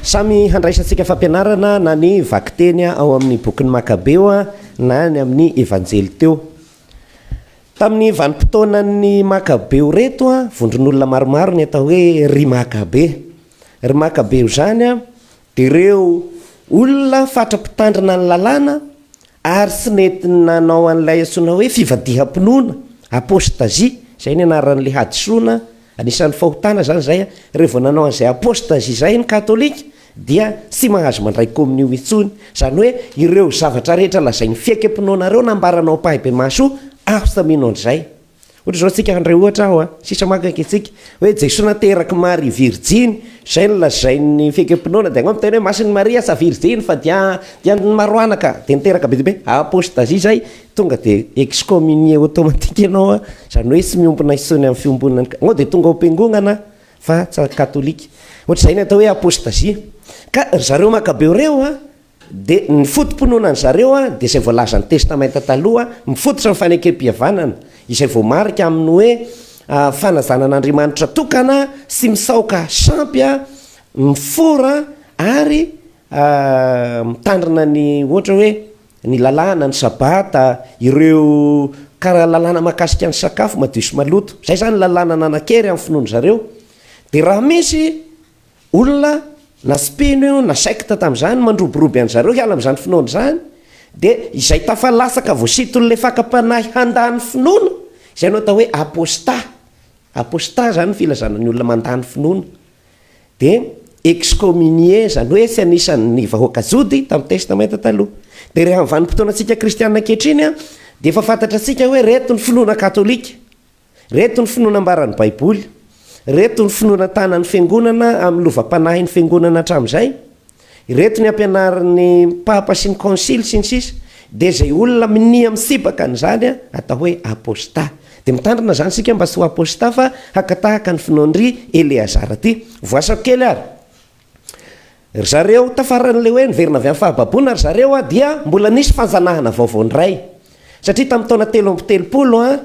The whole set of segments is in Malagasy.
samy handraisantsika fampianarana na ny vaky teny ao amin'ny bokin'ny Makabeo na ny amin'ny evanjely teo. Tamin'ny vanim-potoanan'ny Makabeo reto vondron'olona maromaro ny atao hoe ry Makabe. Ry Makabeo zany dia ireo olona fatra-pitandrina ny lalàna ary sy nentina nanao an'ilay antsoina hoe fivadiham-pinoana, apostazia, izay ny anaran'ilay hadisoana, anisan'ny fahotana zany zay. Rehefa nanao an'izay apostazia zay ny katolika dia tsy mahazo mandray kominio intsony, zany hoe ireo zavatra rehetra lazainy fiekam-pinoanareo nambaranao pahibe maso aho sy taminao an'izay. Ohatra zao tsika andray ohatra aho sisa makaiky antsika hoe Jesosy nateraky Maria Virginy, zay ny lazainy fiekam-pinoana, dia angamba tena hoe masiny Maria sa Virginy fa dia maroanaka, dia niteraka be be apostazia zay, tonga dia excommunié automatique ianao, zany hoe tsy miompona intsony amin'ny fiombonana, ngao dia tonga am-piangonana fa tsy katolika. Ohatr'izay ny atao hoe apostazia. Ka zareo Makabeo reo dia ny fotom-pinoana zareo dia izay voalazan'ny testamenta taloha, mifototra ny fanekem-pihavanana izay voamarika amin'ny hoe fanazanan'Andriamanitra tokana sy misaoka sampy mifora ary mitandrina ny ohatra hoe ny lalàna, ny sabata, ireo karaha lalàna mahakasika ny sakafo madio sy maloto. Zay zany lalàna nanan-kery amin'ny finoana zareo. Dia raha misy olona na spino na secte tamin'izany mandroboroby an'zareo hiala amin'izany finoana zany, dia izay tafalasaka voasitony le fakapanahy handany finoana, izay no atao hoe apostat zany filazanany olona mandany finoana. Dia excommunié zany hoe tsy anisan'ny vahoaka jody tamin'ny testamenta taloha. Dia rehefa amin'ny vanim-potoana antsika kristianina ankehitriny dia efa fantatra antsika hoe reto ny finoana katolika, reto ny finoana ambaran'ny baiboly, reto ny finoana tanan'ny fiangonana amin'ny lovam-panahy ny fiangonana hatramin'izay, reto ny ampianaran'ny papa sy ny konsily sy ny sisa. Dia izay olona minia misipaka an'izany atao hoe apostat. Dia mitandrina zany sika mba tsy ho apostat fa hakatahaka ny finoan'ny Eleazara ty. Voasako kely ary ry zareo tafaran'le hoe niverina avy amin'ny fahababona ry zareo dia mbola nisy fanjanahana vaovao ndray, satria tamin'ny taona 370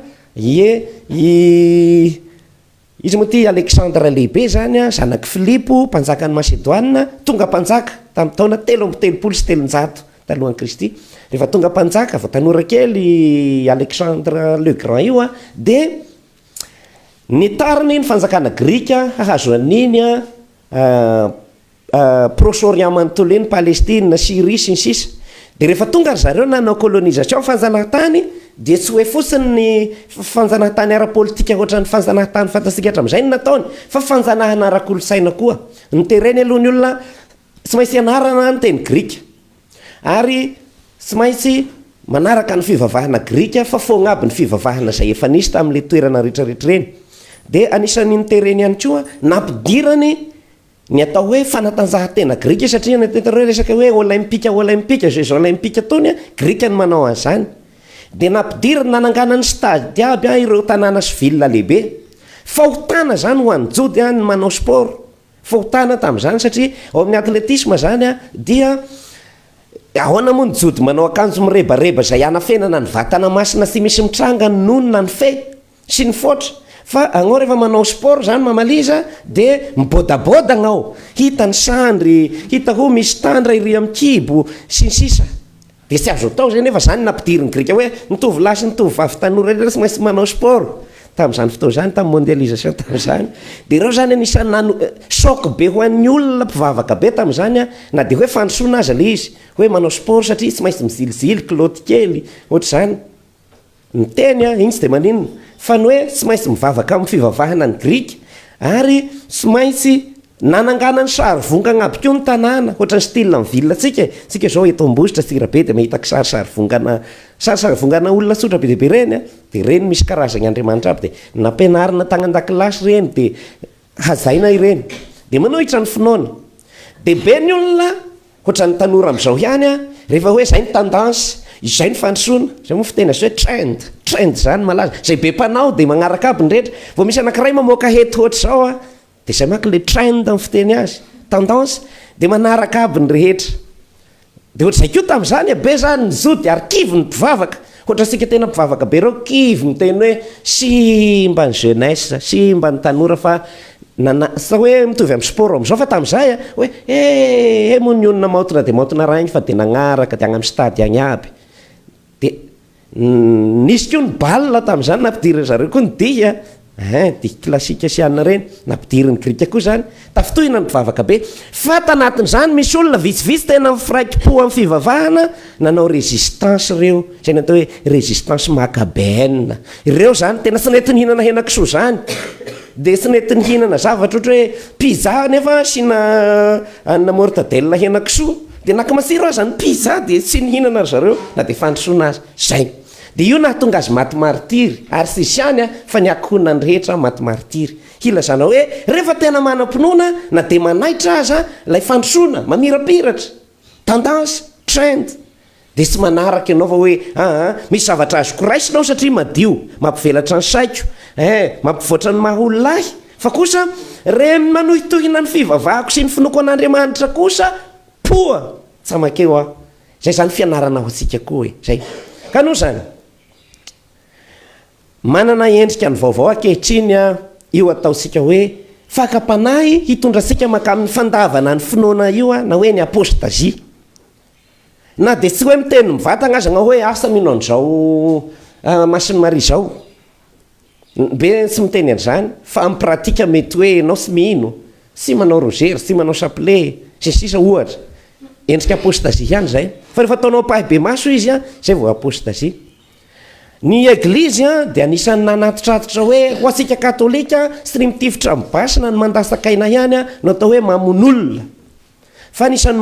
izy moa ty Alexandre lehibe zany zanaky Filipo mpanjakan'ny Masedoine, tonga mpanjaka tamin'ny taona 377 talohan'i Kristy. Rehefa tonga mpanjaka vao tanora kely Alexandre le Grand io dia nitariny ny fanjakana Grika hahazo an'iny Proche-Orient Anatolien, Palestine, Syrie sy ny sisa. Dia rehefa tonga ry zareo nanao colonisation fanjanahantany, dia tsy hoe fotsiny ny fanjanahantany ara-politika ohatra ny fanjanahantany fantasika hatramin'izay ny nataony, fa fanjanahana ara-kolotsaina koa. Nitereny aloha ny olona tsy maintsy anarana ny teny Grika ary tsy maintsy manaraka ny fivavahana Grika fa foagnaby ny fivavahana izay efa nisy tamin'le toerana rehetrarehetra reny. Dia anisan'ny nitereny ihany koa nampidirany ny atao hoe fanatanjahantena Grika, satria natentareo resaka hoe olimpika jeux olympiques tony Grika ny manao an'izany. Dia nampidirany nananganany stade aby ireo tanàna sy ville lehibe. Fahotana zany ho an'ny jody ny manao sport, fahotana tamin'izany, satria ao amin'ny atletisme zany dia ahoana moa ny jody manao akanjo mirebareba izay hanafenana ny vatana masina sy misy mitranga ny nonona ny fe sy ny fotra. Fa anao rehefa manao sport zany mamaliza dia mibodaboda anao, hita ny sandry, hita ho misy tandra iry amin'ny kibo sy ny sisa. Dia tsy azo atao zay nefa zany nampidiriny Grika hoe nitovy lahy sy nitovy vavy tanora rehetra tsy maintsy manao sport tamin'izany fotoana zany, tamin'ny mondialisation tamin'izany. Dia ireo zany anisan'ny nano choc be ho an'ny olona mpivavaka be tamin'izany na dia hoe fandrosoana azy le izy hoe manao sport satria tsy maintsy mizilizily kilaoty kely ohatr'izany. Ny teny iny tsy dia maninona fa ny hoe tsy maintsy mivavaka amin'ny fivavahana ny Grika ary tsy maintsy nanangana ny sarivongana aby koa ny tanàna, ohatra ny style amin'ny ville tsika zao eto Ambositra Tsirabe dia mahitaka sarivongana olona tsotra be dehibe reny dia reny misy karazany Andriamanitra aby, dia nampianarina tany an-dakilasy reny dia hajaina ireny. Dia manohitra ny finoana dia be ny olona ohatra ny tanora amin'izao ihany rehefa hoe zay ny tendance, izay ny fandrosoana, zay moa fitena hoe trend zany malaza, zay be mpanao dia magnaraka aby ny rehetra. Vao misy anankiray mamoaka hety ohatr'izao dia zay manko le trend amin'ny fiteny azy, tendance, dia manaraka aby ny rehetra. Dia ohatr'izay koa tamin'izany be zany ny jody ary kivy ny mpivavaka, ohatra sika tena mpivavaka be reo kivy miteny hoe simba ny jeunesse, simba ny tanora, fa sa hoe mitovy amin'ny sport am'izao fa tamin'izay hoe moa ny olona maotina de maotina raha igny fa de nagnaraka de agny amin'ny stady agny aby de nisy koa ny balle tamin'izany nampidiriny zareo koa ny dia di klasika siana reny nampidiriny grika koa zany tafitohina ny mpivavaka be fa tanatin'izany misy olona vitsivitsy tena mifiraiki-po amin'ny fivavahana nanao résistance reo zay natao hoe résistance macabéenne ireo zany tena sy nety nihinana henakisoa zany de sy nety nihinana zavatra ohatra hoe pizza nefa sina anina mortadelle henakisoa de nakamasiro azy zany pizza de tsy nihinana zareo na de fandrosoana azy zay de io nahatonga azy maty martiry ary sy siany fa niakohona ny rehetra maty martiry hilazana hoe rehefa tena manam-pinoana na de manaitra aza lay fandrosoana mamirapiratra tendance trend de tsy manaraka ianao fa hoe misy zavatra azo koraisinao satria madio mampivelatra ny saiko mampivoatra ny mahaololahy fa kosa re manohitohina ny fivavahako sy ny finoko an'Andriamanitra kosa poa tsamakeo zay zany fianarana ho atsika koa zay ka noho zany manana endrika ny vaovao ankehitriny io ataosika hoe fakapanahy hitondrasika maka amin'ny fandavana ny finoana io na hoe ny apostazia na de tsy hoe miteny mivatagna azy anao hoe asa mino an'izao masiny mari zao be tsy miteny an'izany fa amin'ny pratika mety hoe anao sy mihino sy manao rogery sy manao chapelet zay sisa ohatra endrika apostazia ihany zay fa rehefa ataonao pahy be maso izy zay vao apostazia ny eglizy de anisan'ny nanatitratotra hoe ho asika katolika sy ny mitifitra mibasina ny mandasakaina ihany no atao hoe mamon'olona fa anisan'ny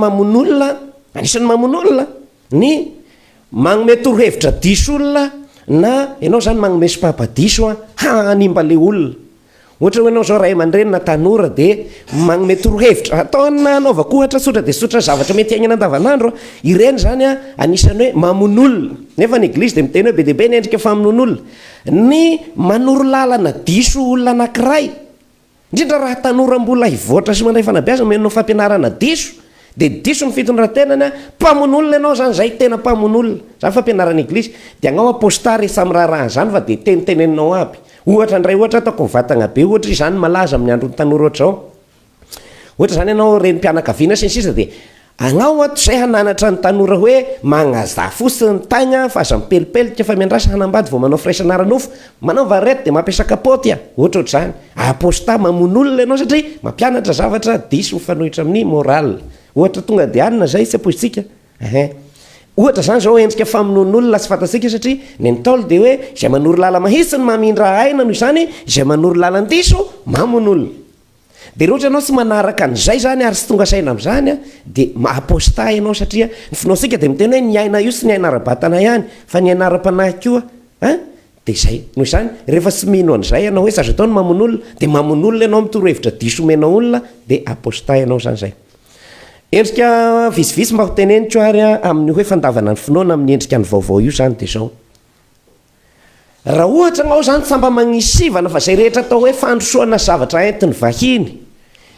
mamon'olona ny magnome torohevitra diso olona na ianao zany magnome sopapadiso hanimba le olona ohatra hoe anao zao ray aman-dreny na tanora de magnome torohevitra ataona anaovako ohatra sotra de sotra zavatra mety aignana andavanandro ireny zany anisany hoe mamon'olona nefa ny eglizy de miteny hoe be debe ny endrika famonon'olona ny manoro lalana diso olona anankiray indrindra raha tanora-mbola hivoatra sy mandray fanabeazana menao fampianarana diso de diso ny fitondratenany mpamon'olona ianao zany zay tena mpamon'olona zany fampianarana eglizy de agnao apostary samy raharaha zany fa de teniteneninao aby ohatra ndray ohatra ataoko mivatagna be ohatra izany malaza amin'ny andro ny tanora ohatrao ohatra zany ianao reny mpianakaviana sy ny sisa de agnao ato zay hananatra ny tanora hoe magnaza fosiny tagna fa aza mipelipelika fa miandrasa hanambady vao manao firaisanara-nofo manao varety de mampiasa kapoty ohatra zany aposta mamon'olona ianao satria mampianatra zavatra diso mifanohitra amin'ny moral ohatra tonga de anina zay tsy apoizitsika ohatra zany zao endrika famonon'olona sy fantatsika satria ny ntaolo de hoe zay manoro lala mahitsy ny mamindra aina noho zany zay manoro lalandiso mamon'olona de rehetra ianao tsy manaraka an'izay zany ary sy tonga saina am'zany de aposta ianao satria ny finaosika de miteny hoe ny aina io sy ny aina ara-batana ihany fa ny aina ara-panahy koa de zay noho zany rehefa tsy mino an'izay ianao hoe sazo atao ny mamon'olona de mamon'olona ianao mitorhevitra diso omena olona de aposta ianao zany zay endrika visivisy mba ho teneniko ary amin'ny hoe fandavana ny finoana amin'ny endrika ny vaovao io zany de zao raha ohatra anao zany samba magnisivana fa zay rehetra atao hoe fandrosoana zavatra entiny vahiny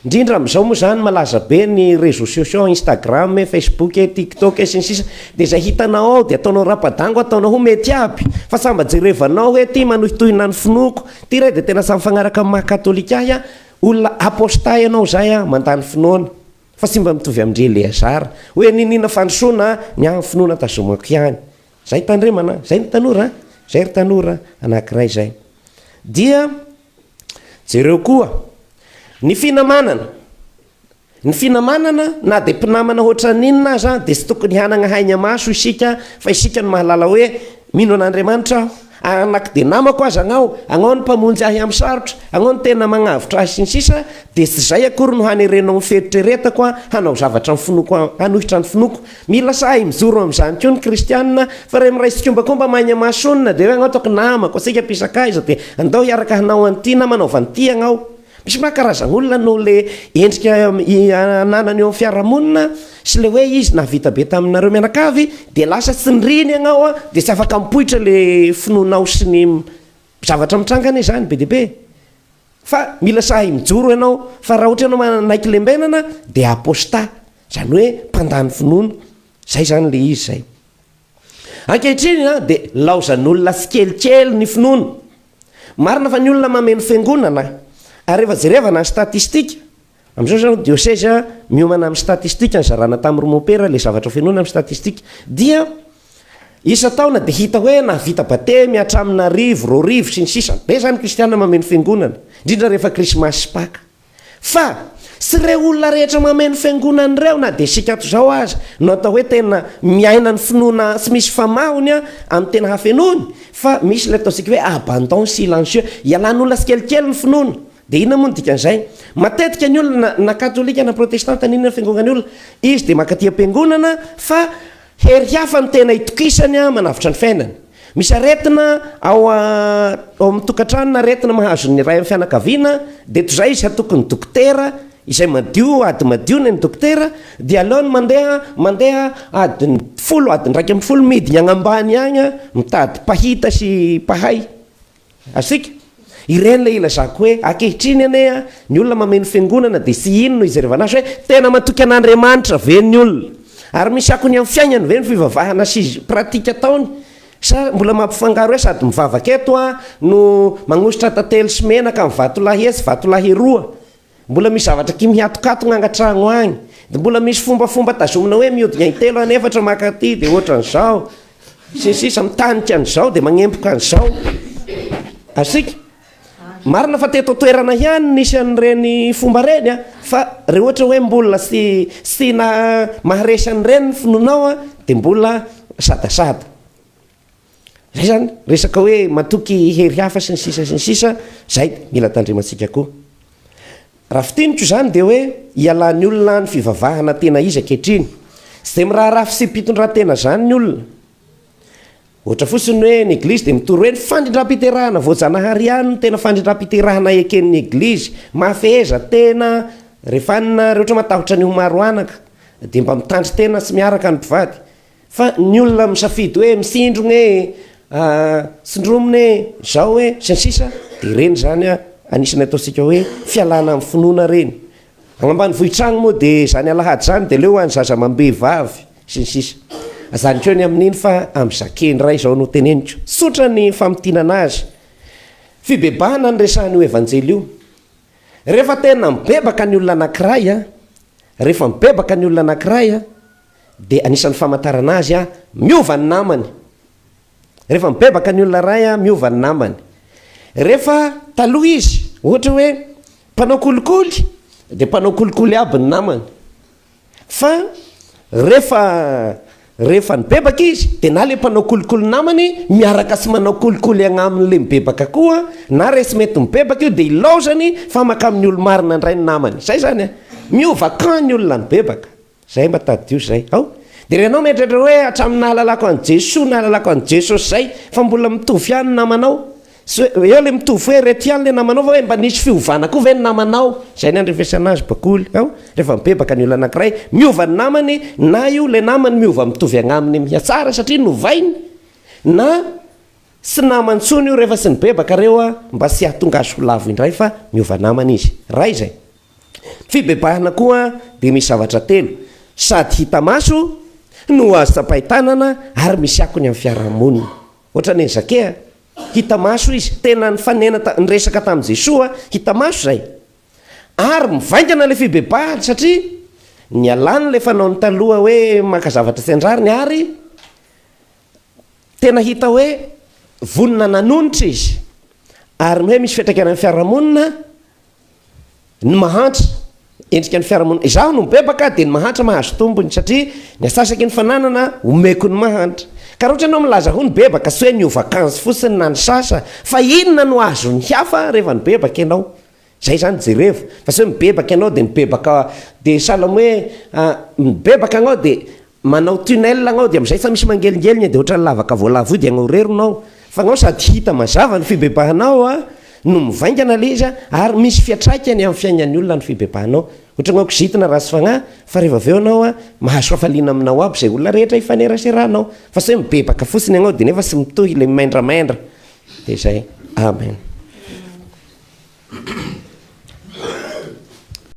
indrindra am'izao moa zany malaza be ny réseaux sociaux Instagram Facebook TikTok sy ny sisa de zay hitanao ao de ataonao rapadango ataonao ho mety aby fa samba jerevanao hoe ty manohitohina ny finoko ty re de tena samy fagnaraka amin'ny mahakatolika ahy olona aposta ianao zay mandany finoana fa sy mba mitovy amindre Eleazara hoe ninina fandrosoana ny amin'ny finoana tazomako ihany zay tandremana zay ny tanora zay ry tanora anankiray zay dia jereo koa ny finamanana na de mpinamana ohatra ninona aza de sy tokony hanagna haigna maso isika fa isika ny mahalala hoe mino an'Andriamanitra anaky de namako aza agnao ny mpamonjy ahy amin'ny sarotra agnao ny tena magnavitra azy sy ny sisa de sy zay akory no hanerenao mifeditra eretako hanao zavatra mifinoko hanohitra ny finoko mila sahy mijoro am'izany koa ny kristianina fa re miray sikombakomba maigna masonina de hoe agnao toko namako asika pisakaiza de andao hiaraka hanao an'ity na manaova an'ity agnao misy makarazan'olona no le endrika ananany eo amin'ny fiarahamonina sy le hoe izy navita be taminareo mianakavy de lasa tsy niriny agnao de tsy afaka mipoitra le finonao sy ny zavatra mitrangana zany be debe fa mila sahy mijoro ianao fa raha ohatra ianao manaiky lembenana de aposta zany hoe mpandany finoana zay zany le izy zay ankehitriny de laozan'olona sy kelikely ny finoana marina fa ny olona mameno fiangonana ary rehefa jerevana ny statistika am'izao zany diocèse miomana amin'ny statistika ny zarana tamin'ny romopera le zavatra fenona amin'ny statistika dia isa taona de hita hoe na vita bate miatramina rivo roarivo sy ny sisa be zany kristiana mameno fiangonana indrindra rehefa krismasy sy paka fa sy re olona rehetra mameno fiangonana reo na de sikato zao azy no atao hoe tena miaina ny finoana sy misy famahony a amin'ny tena hafenony fa misy le ataosika hoe abandon silencieux ialan'olona sy kelikely ny finoana de inona moa ny dikan'izay matetika ny olona na katolika na protestanta ninona ny fiangonany olona izy de makatia am-piangonana fa hery hafa ny tena itokisany a manavitra ny fiainany misy aretina ao amin'ny tokantrano na aretina mahazo ny ray amin'ny fianakaviana de tozay izy atokony dokotera izay madio ady madiony ny dokotera de aleony mandeha adiny 10 adiny 1 midiny agnambany agny mitady pahita sy pahay asika ireny le ilazako hoe akehitriny ane a ny olona mameno fiangonana de sy ino no izerevanazy hoe tena matoky an'Andriamanitra ve ny olona ary misy akony amin'ny fiainany ve ny fivavahana sy pratika ataony sa mbola mampifangaro hoe sady mivavaka eto a no magnositra tantely sy menaka amin'ny vatolahy esy vatolahy roa mbola misy zavatra ky mihatokatona angatragno agny de mbola misy fombafomba tazomina hoe miodina intelo anefatra makaty de ohatra an'izao sisisa mitanika an'izao de magnempoka an'izao asika marina fa teto toerana ihany nisy an'ireny fomba reny a fa re ohatra hoe mbola sy na maharesy an'ireny ny finonao a de mbola sadasada zay zany resaka hoe matoky hery hafa sy ny sisa zay mila tandrimantsika koa raha fitiniko zany de hoe ialan'ny olona ny fivavahana tena izy akehitriny sy de miraharafy sy mpitondratena zany ny olona ohatra fotsiny hoe ny eglizy de mitory hoe ny fandrindram-piterahana voajanahary ihany no tena fandrindram-piterahana eken'ny eglizy mafeza tena rehefanina rehetra matahotra ny homaroanaka de mba mitandry tena sy miaraka ny mpivady fa ny olona misafidy hoe misindrony sindromony zao hoe sy ny sisa de reny zany a anisany ataosika hoe fialana amin'ny finoana reny agnambany vohitragno moa de zany alahady zany de leo any zaza mambe vavy sy ny sisa azaniko ny amin'iny fa am'zakeny ray zao no teneniko sotra ny famitinana azy fibebahana ny resahany io evanjely io rehefa tena mibebaka ny olona anankiray a rehefa mibebaka ny olona anankiray a de anisan'ny famantarana azy a miova ny namany rehefa mibebaka ny olona ray a miova ny namany rehefa taloha izy ohatra hoe mpanao kolikoly de mpanao kolikoly aby ny namany fa rehefa nibebaka izy de na le mpanao kolikoly namany miaraka sy manao kolikoly agnamin'le mibebaka koa na resy mety mibebaka io de ilaozany fa maka amin'ny olo marina ndray ny namany zay zany a miova kan ny olona nibebaka zay mba tady io zay ao de renao metratra hoe hatramin'ny ahalalako an' Jesosy na ahalalako an' Jesosy zay fa mbola mitovy ihany ny namanao eo le mitovy hoe rety ihany le namanao fa hoe mba nisy fiovana koa ve ny namanao zay ny andrefesana azy bakoly ao rehefa mibebaka ny olo anankiray miova ny namany na io le namany miova mitovy agnaminy mihatsara satria novainy na sy namantsony io rehefa sy nibebaka reo a mba sy ahatonga azy ho lavo indray fa miova namany izy ray zay fibebahana koa de misy zavatra telo sady hita maso no azo tsapahitanana ary misy akony amin'ny fiarahamonina ohatra ny zakea hita maso izy tena ny fanena ny resaka tamin'i Jesosy hita maso zay ary mivaingana le fibebahany satria ny alany le fanao ny taloha hoe maka zavatra sy andrariny ary tena hita hoe vonina nanonitra izy ary hoe misy fiantraikana amin'ny fiarahamonina ny mahantra endrika ny fiarahamonina izaho no mibebaka de ny mahantra mahazo tombony satria ny asasaky ny fananana omeko ny mahantra ka raha ohatra anao milaza ho ny bebaka sy hoe ny ovakanzy fotsiny na ny sasa fa inona no azo ny hafa rehefa nibebaka ianao zay zany jereva fa sy hoe mibebaka ianao de mibebaka de salamo hoe mibebaka agnao de manao tunnel agnao de am'izay sa misy mangelingelina de ohatra ny lavaka voalavo io de agnao reronao fa agnao sady hita mazava ny fibebahanao a no mivaingana le izy ary misy fiatraikany amin'ny fiainan'ny olona ny fibebahanao ohatra gnao kizitina raha sy fagnahy fa rehefa aveo anao a mahazo fafaliana aminao aby zay olona rehetra ifaneraseranao fa sy hoe mibebaka fotsiny agnao de nefa sy mitohy le maindramaindra de zay amen